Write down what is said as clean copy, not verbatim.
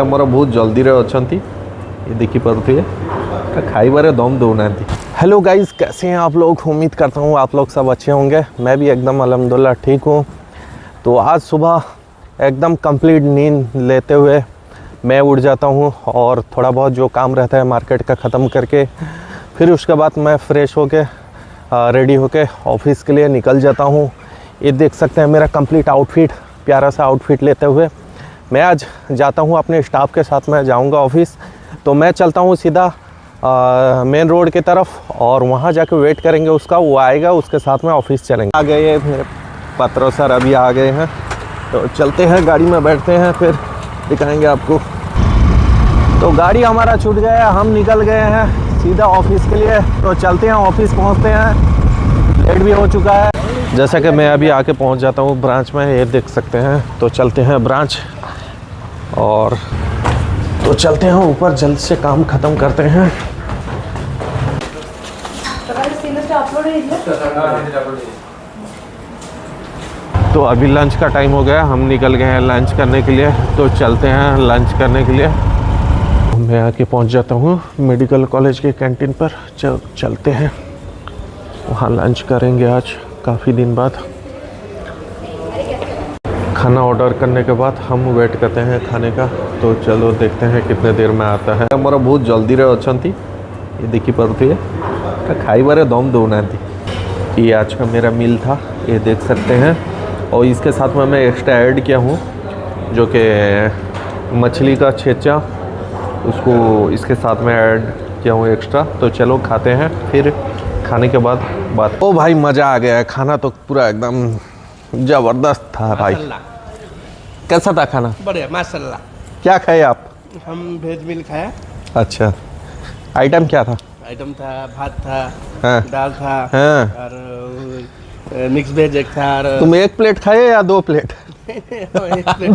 आमर बहुत जल्दी रे अछंती ये देखी पारुथिबे खाइबारे दम दौना। हेलो गाइस, कैसे हैं आप लोग? उम्मीद करता हूँ आप लोग सब अच्छे होंगे। मैं भी एकदम अल्हम्दुलिल्लाह ठीक हूँ। तो आज सुबह एकदम कंप्लीट नींद लेते हुए मैं उठ जाता हूँ और थोड़ा बहुत जो काम रहता है मार्केट का ख़त्म करके फिर उसके बाद मैं फ़्रेश होके रेडी होके ऑफिस के लिए निकल जाता हूँ। ये देख सकते हैं मेरा कंप्लीट आउटफिट, प्यारा सा आउटफिट लेते हुए मैं आज जाता हूँ अपने स्टाफ के साथ। मैं जाऊँगा ऑफिस, तो मैं चलता हूँ सीधा मेन रोड की तरफ और वहाँ जाके वेट करेंगे उसका, वो आएगा, उसके साथ में ऑफिस चलेंगे। आ गए मेरे पत्रों सर, अभी आ गए हैं, तो चलते हैं, गाड़ी में बैठते हैं, फिर दिखाएंगे आपको। तो गाड़ी हमारा छूट गया, हम निकल गए हैं सीधा ऑफिस के लिए। तो चलते हैं, ऑफिस पहुँचते हैं, लेट भी हो चुका है। जैसा कि मैं अभी आके पहुँच जाता हूँ ब्रांच में, ये देख सकते हैं। तो चलते हैं ब्रांच और तो चलते हैं ऊपर, जल्द से काम ख़त्म करते हैं। तो अभी लंच का टाइम हो गया, हम निकल गए हैं लंच करने के लिए। तो चलते हैं लंच करने के लिए। मैं आके पहुंच जाता हूं मेडिकल कॉलेज के कैंटीन पर। चलते हैं वहां लंच करेंगे आज काफ़ी दिन बाद। खाना ऑर्डर करने के बाद हम वेट करते हैं खाने का। तो चलो देखते हैं कितने देर में आता है। हमारा बहुत जल्दी रे अछंती ये देखी पारुथिबे खाइबारे दम दौना। ये आज का मेरा मील था, ये देख सकते हैं। और इसके साथ में मैं एक्स्ट्रा ऐड किया हूँ जो कि मछली का छेचा, उसको इसके साथ में ऐड किया हूँ एक्स्ट्रा। तो चलो खाते हैं, फिर खाने के बाद बात। ओ भाई मज़ा आ गया है, खाना तो पूरा एकदम ज़बरदस्त था भाई। कैसा था खाना? बढ़िया माशाल्लाह। क्या खाए आप? हम वेज मील खाया। अच्छा, आइटम क्या था? आइटम था, भात था, हाँ। दाल था, हाँ। और मिक्स वेज एक था। और तुम एक प्लेट खाए या 2 प्लेट? एक प्लेट